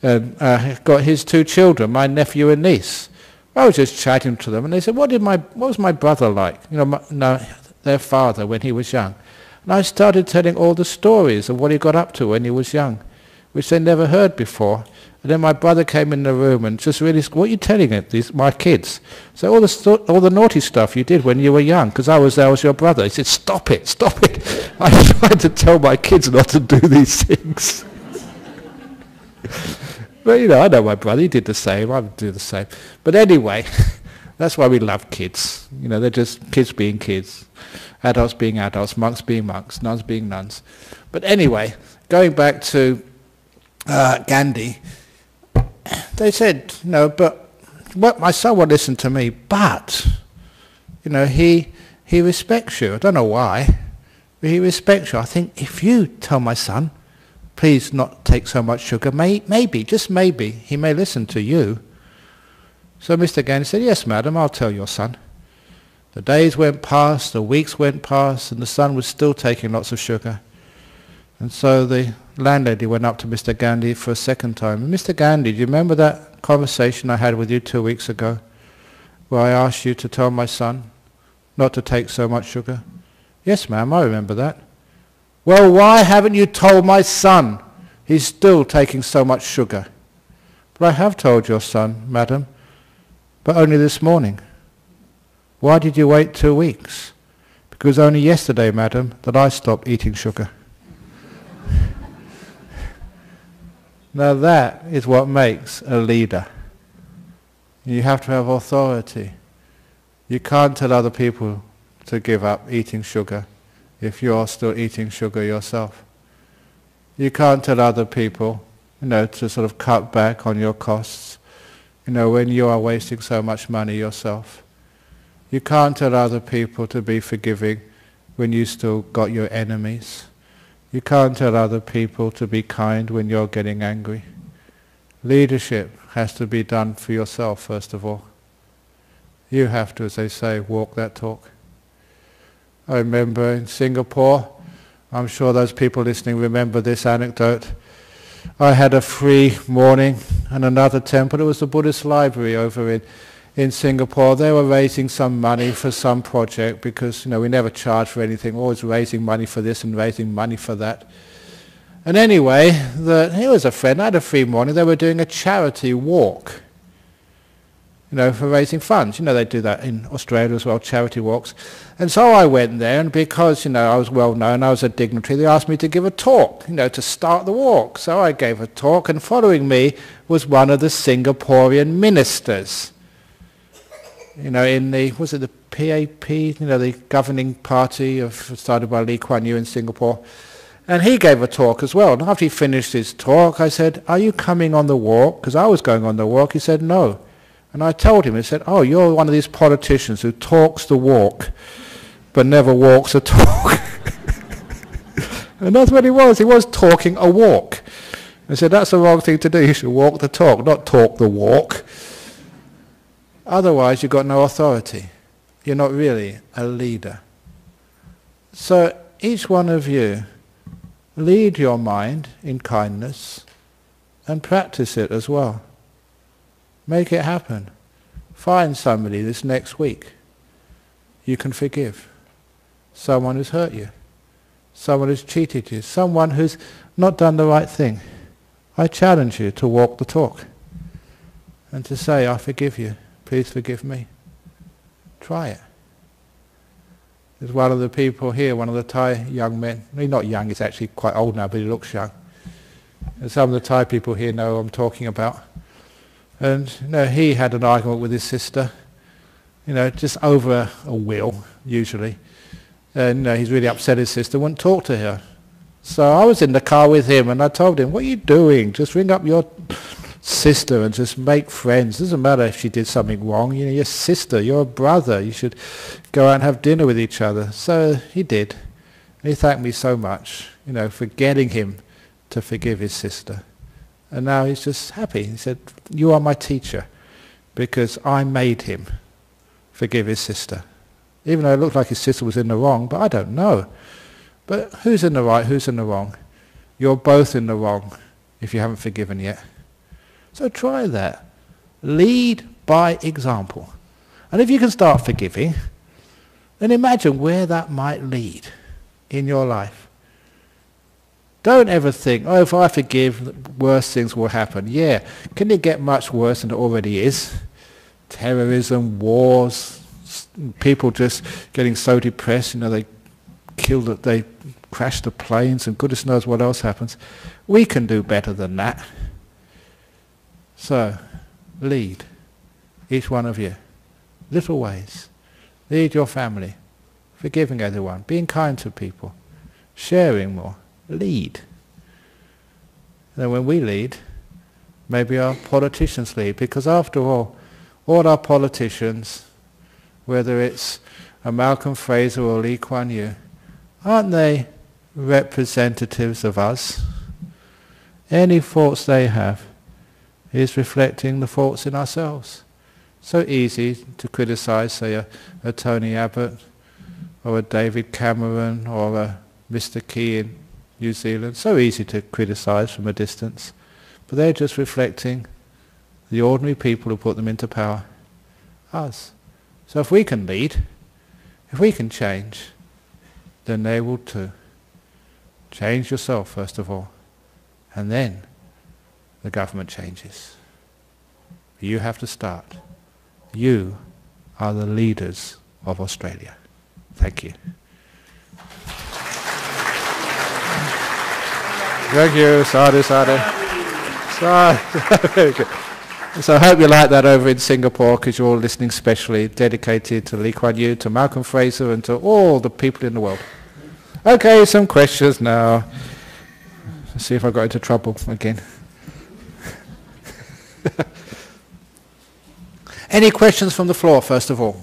and got his two children, my nephew and niece. I was just chatting to them, and they said, what was my brother like? Their father when he was young. And I started telling all the stories of what he got up to when he was young, which they never heard before. And then my brother came in the room and just really, "What are you telling my kids?" So all the naughty stuff you did when you were young, because I was your brother. He said, stop it. I'm trying to tell my kids not to do these things. But I know my brother, he did the same, I would do the same. But anyway, that's why we love kids. They're just kids being kids, adults being adults, monks being monks, nuns being nuns. But anyway, going back to Gandhi, they said, but my son will listen to me, but, he respects you. I don't know why, but he respects you. I think if you tell my son, please not take so much sugar, maybe, just maybe, he may listen to you. So Mr. Gandhi said, "Yes, madam, I'll tell your son." The days went past, the weeks went past, and the son was still taking lots of sugar. And so the landlady went up to Mr. Gandhi for a second time. "Mr. Gandhi, do you remember that conversation I had with you 2 weeks ago, where I asked you to tell my son not to take so much sugar?" "Yes, ma'am, I remember that." "Well, why haven't you told my son he's still taking so much sugar?" "But I have told your son, madam, but only this morning." "Why did you wait 2 weeks?" "Because only yesterday, madam, that I stopped eating sugar." Now that is what makes a leader. You have to have authority. You can't tell other people to give up eating sugar if you're still eating sugar yourself. You can't tell other people, to sort of cut back on your costs, when you are wasting so much money yourself. You can't tell other people to be forgiving when you still got your enemies. You can't tell other people to be kind when you're getting angry. Leadership has to be done for yourself first of all. You have to, as they say, walk that talk. I remember in Singapore, I'm sure those people listening remember this anecdote. I had a free morning in another temple. It was the Buddhist library over in Singapore. They were raising some money for some project because, we never charge for anything, always raising money for this and raising money for that. And anyway, he was a friend. I had a free morning. They were doing a charity walk, for raising funds. They do that in Australia as well, charity walks. And so I went there, and because, I was well known, I was a dignitary, they asked me to give a talk, to start the walk. So I gave a talk, and following me was one of the Singaporean ministers. In the PAP, the governing party started by Lee Kuan Yew in Singapore. And he gave a talk as well. And after he finished his talk, I said, "Are you coming on the walk?" Because I was going on the walk. He said, "No." And I told him, he said, "Oh, you're one of these politicians who talks the walk, but never walks the talk." And that's what he was. He was talking a walk. I said, "That's the wrong thing to do. You should walk the talk, not talk the walk. Otherwise, you've got no authority. You're not really a leader." So each one of you, lead your mind in kindness and practice it as well. Make it happen. Find somebody this next week you can forgive. Someone who's hurt you. Someone who's cheated you. Someone who's not done the right thing. I challenge you to walk the talk and to say, "I forgive you. Please forgive me." Try it. There's one of the people here, one of the Thai young men. He's not young, he's actually quite old now, but he looks young. And some of the Thai people here know what I'm talking about. And he had an argument with his sister, just over a will, usually. And he's really upset his sister wouldn't talk to her. So I was in the car with him, and I told him, "What are you doing? Just ring up your sister and just make friends. Doesn't matter if she did something wrong. You're your sister, you're a brother. You should go out and have dinner with each other." So he did. And he thanked me so much, for getting him to forgive his sister. And now he's just happy. He said, "You are my teacher because I made him forgive his sister." Even though it looked like his sister was in the wrong, but I don't know. But who's in the right, who's in the wrong? You're both in the wrong if you haven't forgiven yet. So try that. Lead by example. And if you can start forgiving, then imagine where that might lead in your life. Don't ever think, "Oh, if I forgive, worse things will happen." Yeah, can it get much worse than it already is? Terrorism, wars, people just getting so depressed, they they crash the planes, and goodness knows what else happens. We can do better than that. So, lead, each one of you, little ways. Lead your family, forgiving everyone, being kind to people, sharing more. Lead. And then when we lead, maybe our politicians lead, because after all our politicians, whether it's a Malcolm Fraser or Lee Kuan Yew, aren't they representatives of us? Any faults they have is reflecting the faults in ourselves. So easy to criticize, say, a Tony Abbott, or a David Cameron, or a Mr. Key in New Zealand. So easy to criticize from a distance. But they're just reflecting the ordinary people who put them into power. Us. So if we can lead, if we can change, then they will too. Change yourself first of all, and then the government changes. You have to start. You are the leaders of Australia. Thank you. Thank you. Sadhu, sadhu. Very good. So I hope you like that over in Singapore, because you're all listening specially, dedicated to Lee Kuan Yew, to Malcolm Fraser, and to all the people in the world. Okay, some questions now. Let's see if I got into trouble again. Any questions from the floor, first of all?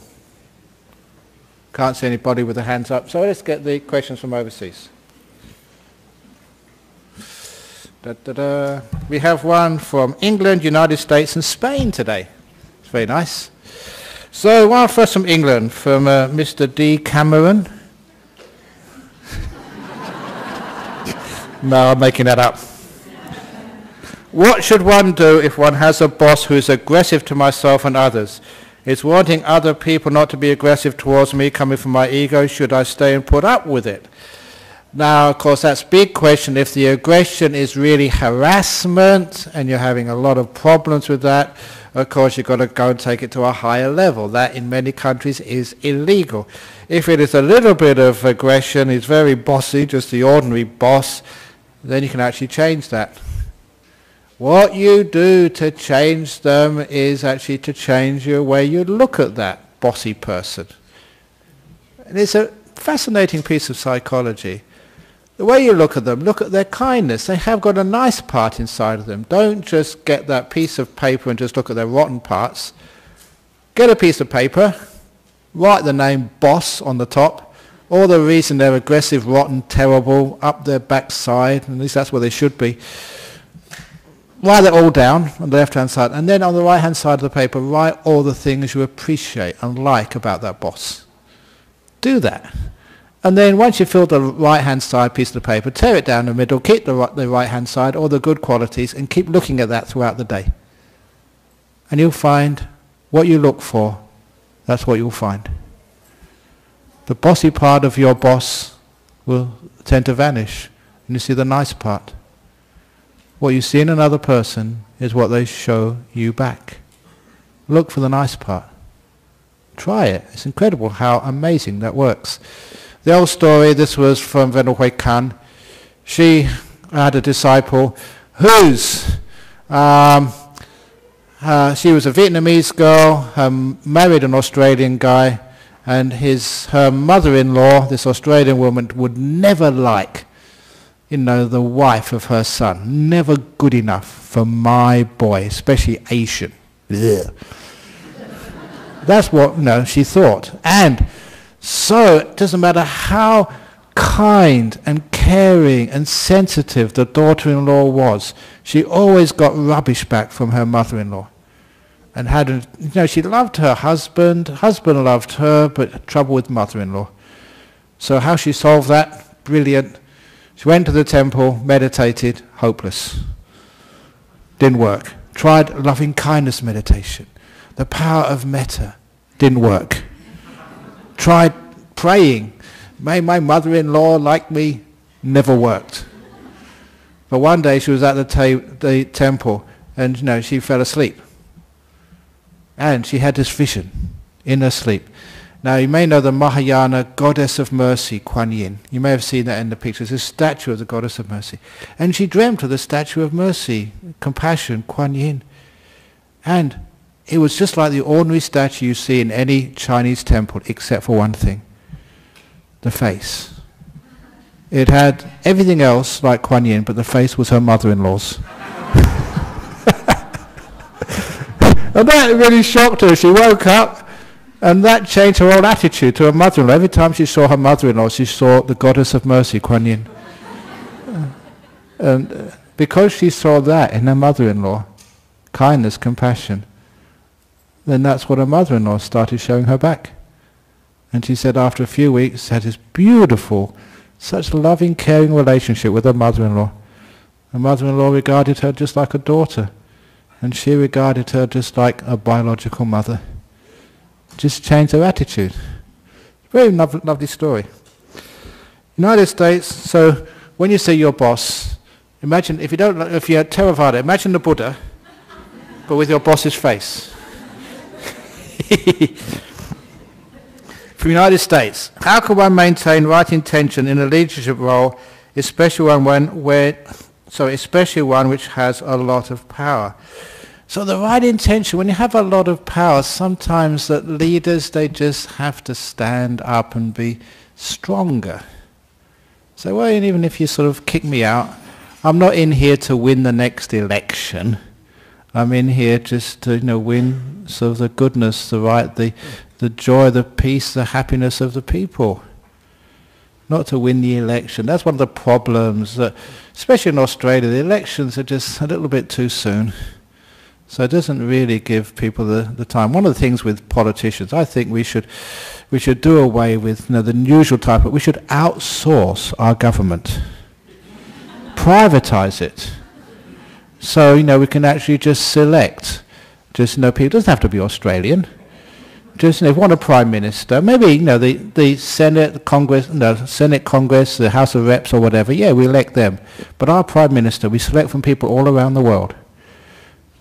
Can't see anybody with their hands up. So let's get the questions from overseas. We have one from England, United States and Spain today. It's very nice. So one first from England, from Mr. D. Cameron. No, I'm making that up. What should one do if one has a boss who is aggressive to myself and others? Is wanting other people not to be aggressive towards me coming from my ego? Should I stay and put up with it? Now, of course, that's a big question. If the aggression is really harassment and you're having a lot of problems with that, of course, you've got to go and take it to a higher level. That, in many countries, is illegal. If it is a little bit of aggression, it's very bossy, just the ordinary boss, then you can actually change that. What you do to change them is actually to change your way you look at that bossy person. And it's a fascinating piece of psychology. The way you look at them, look at their kindness. They have got a nice part inside of them. Don't just get that piece of paper and just look at their rotten parts. Get a piece of paper, write the name boss on the top, or the reason they're aggressive, rotten, terrible, up their backside, at least that's where they should be. Write it all down on the left-hand side, and then on the right-hand side of the paper, write all the things you appreciate and like about that boss. Do that. And then once you've filled the right-hand side piece of the paper, tear it down the middle, keep the right-hand side, all the good qualities, and keep looking at that throughout the day. And you'll find what you look for, that's what you'll find. The bossy part of your boss will tend to vanish, and you see the nice part. What you see in another person is what they show you back. Look for the nice part. Try it. It's incredible how amazing that works. The old story, this was from Venerable Hui Kan. She had a disciple whose, she was a Vietnamese girl, married an Australian guy, and her mother-in-law, this Australian woman, would never like, the wife of her son. Never good enough for my boy, especially Asian. Ugh. That's what, she thought. And so it doesn't matter how kind and caring and sensitive the daughter-in-law was, she always got rubbish back from her mother-in-law. And she loved her husband loved her, but trouble with mother-in-law. So how she solved that? Brilliant. She went to the temple, meditated, hopeless. Didn't work. Tried loving kindness meditation. The power of metta. Didn't work. Tried praying. May my mother-in-law like me. Never worked. But one day she was at the temple and she fell asleep. And she had this vision in her sleep. Now you may know the Mahayana goddess of mercy, Kuan Yin. You may have seen that in the pictures. It's a statue of the goddess of mercy. And she dreamt of the statue of mercy, compassion, Kuan Yin. And it was just like the ordinary statue you see in any Chinese temple, except for one thing. The face. It had everything else like Kuan Yin, but the face was her mother-in-law's. And that really shocked her. She woke up, and that changed her whole attitude to her mother-in-law. Every time she saw her mother-in-law, she saw the goddess of mercy, Kuan Yin. And because she saw that in her mother-in-law, kindness, compassion, then that's what her mother-in-law started showing her back. And she said after a few weeks, had this beautiful, such loving, caring relationship with her mother-in-law. Her mother-in-law regarded her just like a daughter, and she regarded her just like a biological mother. Just changed her attitude. Very lovely story. United States, so when you say your boss, imagine, if you're Theravada, imagine the Buddha, but with your boss's face. From the United States, how can one maintain right intention in a leadership role, especially one which has a lot of power? So the right intention, when you have a lot of power, sometimes that leaders, they just have to stand up and be stronger. So well, even if you sort of kick me out, I'm not in here to win the next election. I'm in here just to win sort of the goodness, the the joy, the peace, the happiness of the people. Not to win the election. That's one of the problems, that, especially in Australia, the elections are just a little bit too soon. So it doesn't really give people the time. One of the things with politicians, I think we should do away with the usual type, but we should outsource our government. Privatize it. So, we can actually just select, people. It doesn't have to be Australian. Just, if we want a prime minister, maybe, the Senate, Congress, the House of Reps or whatever, yeah, we elect them. But our prime minister, we select from people all around the world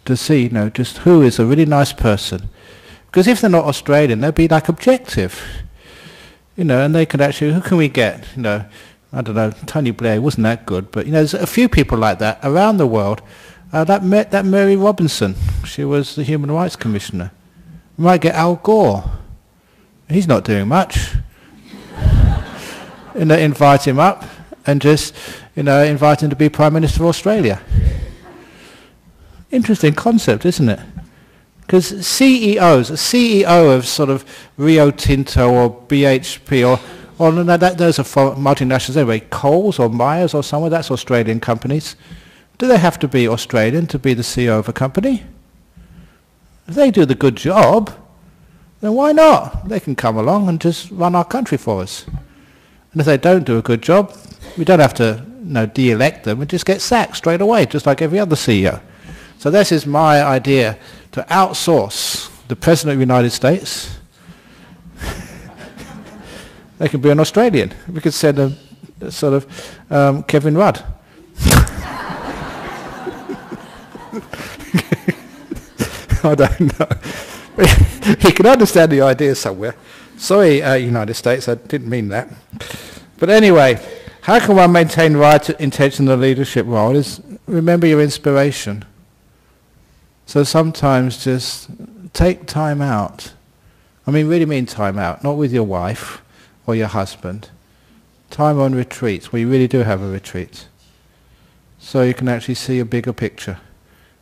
to see, just who is a really nice person. Because if they're not Australian, they'll be like objective. And they could actually, who can we get? I don't know, Tony Blair wasn't that good, but there's a few people like that around the world. That Mary Robinson, she was the Human Rights Commissioner. We might get Al Gore. He's not doing much. Invite him up and just, invite him to be Prime Minister of Australia. Interesting concept, isn't it? Because a CEO of sort of Rio Tinto or BHP or no, those are multinationals anyway, Coles or Myers or somewhere, that's Australian companies. Do they have to be Australian to be the CEO of a company? If they do the good job, then why not? They can come along and just run our country for us. And if they don't do a good job, we don't have to de-elect them, we just get sacked straight away, just like every other CEO. So this is my idea, to outsource the President of the United States. They can be an Australian. We could send a sort of Kevin Rudd. I don't know. You can understand the idea somewhere. Sorry, United States, I didn't mean that. But anyway, how can one maintain right intention in the leadership role? Is remember your inspiration. So sometimes just take time out. I mean, really mean time out, not with your wife or your husband. Time on retreats, where you really do have a retreat. So you can actually see a bigger picture.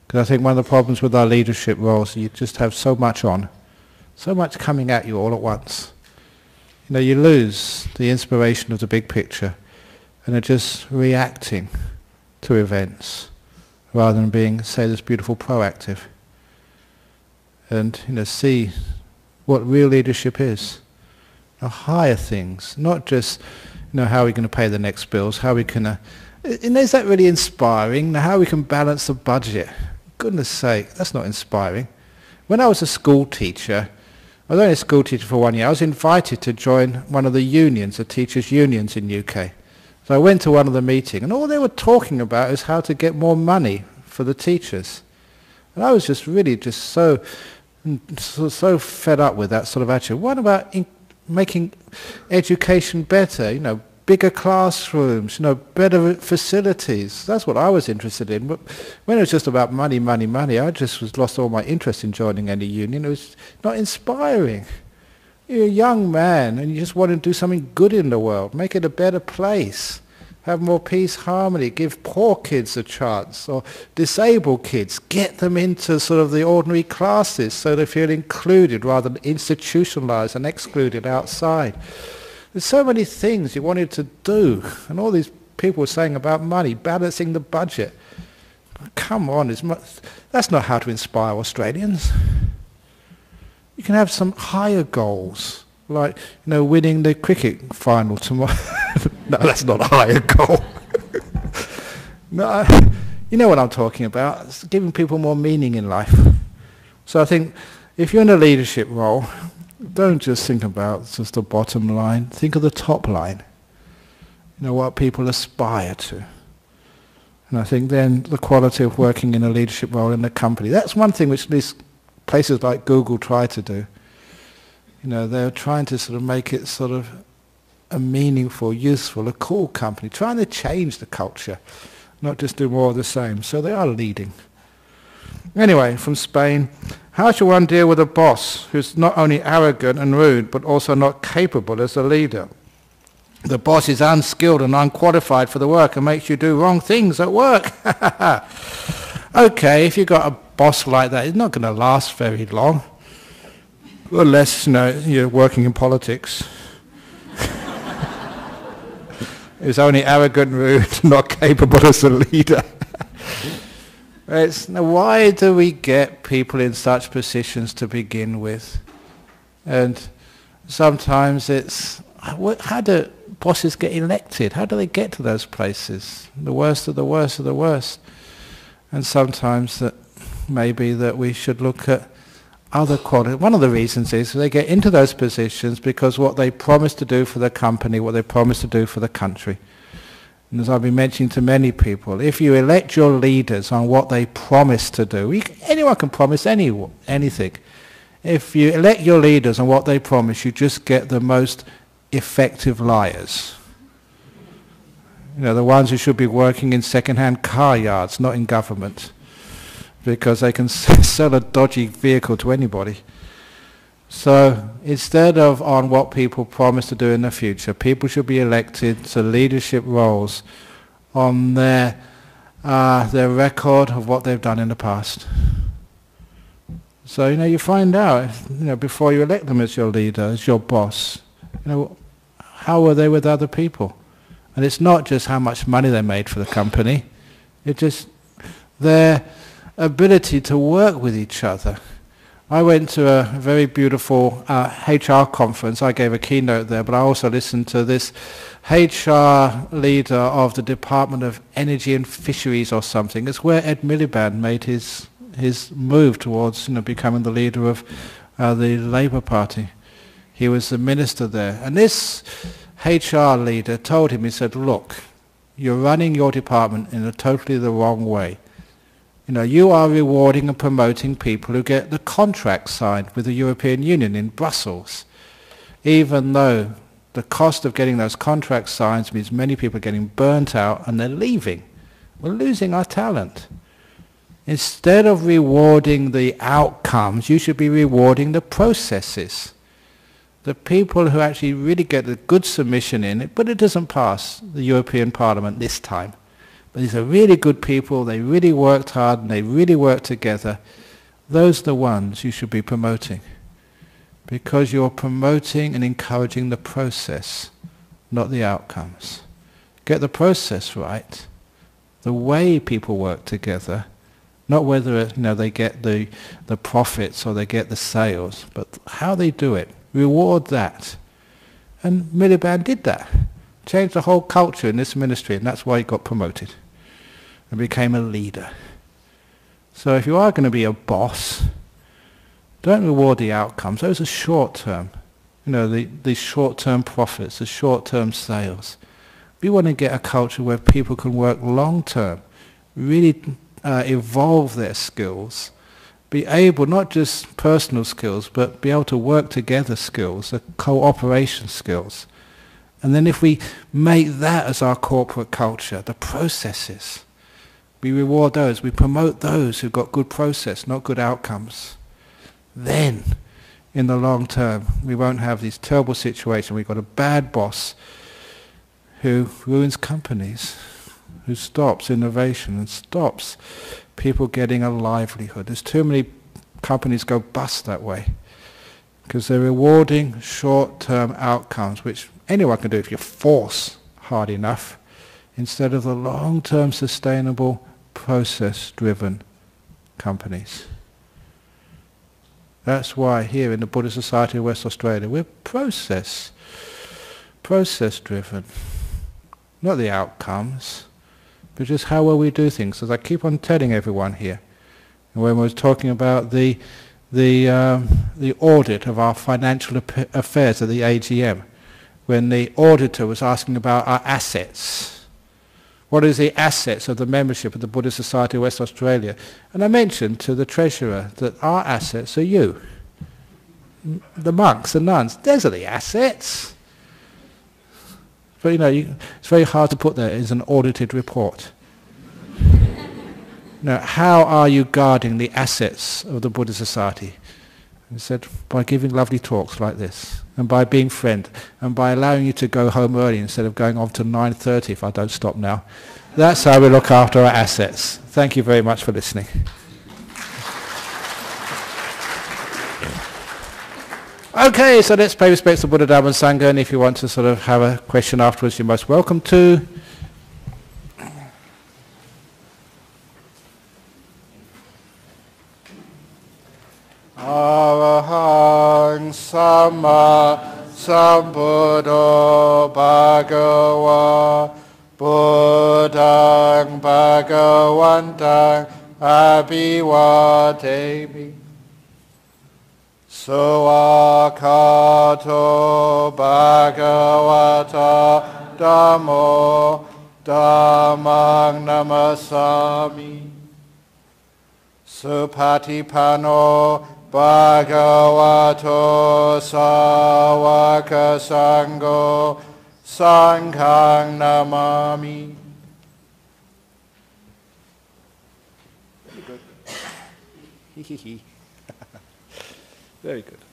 Because I think one of the problems with our leadership roles, you just have so much on, so much coming at you all at once. You lose the inspiration of the big picture and are just reacting to events rather than being, say, this beautiful proactive. And, see what real leadership is. Higher things, not just, how are we going to pay the next bills, how we can, is that really inspiring? How we can balance the budget? Goodness sake, that's not inspiring. When I was a school teacher, I was only a school teacher for 1 year, I was invited to join one of the unions, the teachers' unions in UK. So I went to one of the meetings, and all they were talking about is how to get more money for the teachers. And I was just really so fed up with that sort of attitude. What about making education better, bigger classrooms, better facilities? That's what I was interested in. But when it was just about money, I just lost all my interest in joining any union. It was not inspiring. You're a young man and you just want to do something good in the world, make it a better place, have more peace, harmony, give poor kids a chance, or disabled kids, get them into sort of the ordinary classes so they feel included rather than institutionalized and excluded outside. There's so many things you wanted to do, and all these people were saying about money, balancing the budget. Come on, that's not how to inspire Australians. You can have some higher goals, like winning the cricket final tomorrow. No, that's not a higher goal. No, you know what I'm talking about. It's giving people more meaning in life. So I think if you're in a leadership role, don't just think about just the bottom line. Think of the top line. What people aspire to. And I think then the quality of working in a leadership role in a company. That's one thing which these places like Google try to do. They're trying to sort of make it sort of a meaningful, useful, a cool company, trying to change the culture, not just do more of the same. So they are leading. Anyway, from Spain, how should one deal with a boss who's not only arrogant and rude, but also not capable as a leader? The boss is unskilled and unqualified for the work and makes you do wrong things at work. Okay, if you've got a boss like that, it's not going to last very long. Unless, you're working in politics. It's only arrogant, rude, not capable as a leader. Why do we get people in such positions to begin with? And sometimes it's, how do bosses get elected? How do they get to those places? The worst of the worst of the worst. And sometimes that maybe that we should look at other qualities. One of the reasons is they get into those positions because what they promise to do for the company, what they promise to do for the country. And as I've been mentioning to many people, if you elect your leaders on what they promise to do, anyone can promise anything. If you elect your leaders on what they promise, you just get the most effective liars. The ones who should be working in second-hand car yards, not in government, because they can sell a dodgy vehicle to anybody. So instead of on what people promise to do in the future, people should be elected to leadership roles on their record of what they've done in the past. So you find out before you elect them as your leader, as your boss, how were they with other people? And it's not just how much money they made for the company, it's just their ability to work with each other. I went to a very beautiful HR conference. I gave a keynote there, but I also listened to this HR leader of the Department of Energy and Fisheries or something. It's where Ed Miliband made his move towards becoming the leader of the Labour Party. He was the minister there. And this HR leader told him, he said, look, you're running your department in a totally the wrong way. You are rewarding and promoting people who get the contract signed with the European Union in Brussels, even though the cost of getting those contract signed means many people are getting burnt out and they're leaving. We're losing our talent. Instead of rewarding the outcomes, you should be rewarding the processes. The people who actually really get a good submission in it, but it doesn't pass the European Parliament this time. But these are really good people, they really worked hard and they really worked together. Those are the ones you should be promoting. Because you're promoting and encouraging the process, not the outcomes. Get the process right, the way people work together, not whether they get the profits or they get the sales, but how they do it. Reward that. And Miliband did that. Changed the whole culture in this ministry, and that's why he got promoted and became a leader. So if you are going to be a boss, don't reward the outcomes. Those are short-term. The short-term profits, the short-term sales. We want to get a culture where people can work long-term, really evolve their skills, be able, not just personal skills, but be able to work together skills, the cooperation skills. And then if we make that as our corporate culture, the processes, we reward those, we promote those who've got good process, not good outcomes. Then, in the long term, we won't have these terrible situations. We've got a bad boss who ruins companies, who stops innovation and stops people getting a livelihood. There's too many companies go bust that way because they're rewarding short-term outcomes, which anyone can do if you force hard enough, instead of the long-term sustainable process-driven companies. That's why here in the Buddhist Society of West Australia we're process-driven, not the outcomes, but just how well we do things. As I keep on telling everyone here, and when we were talking about the audit of our financial affairs at the AGM, when the auditor was asking about our assets. What is the assets of the membership of the Buddhist Society of West Australia? And I mentioned to the treasurer that our assets are you. The monks, the nuns, those are the assets. But it's very hard to put that as an audited report. Now, how are you guarding the assets of the Buddhist Society? He said, by giving lovely talks like this, and by being friend, and by allowing you to go home early instead of going on to 9:30 if I don't stop now. That's how we look after our assets. Thank you very much for listening. Okay, so let's pay respects to Buddha, Dhamma and Sangha, and if you want to sort of have a question afterwards, you're most welcome to. Arahang Sama Sambuddho Bhagava Buddhang Bhagavantang Abhivademi Suakato Bhagavata Dhammo Dhammang Namasami Supatipano Bhagavato Sawaka Sangho Sanghang Namami. Very good. Very good.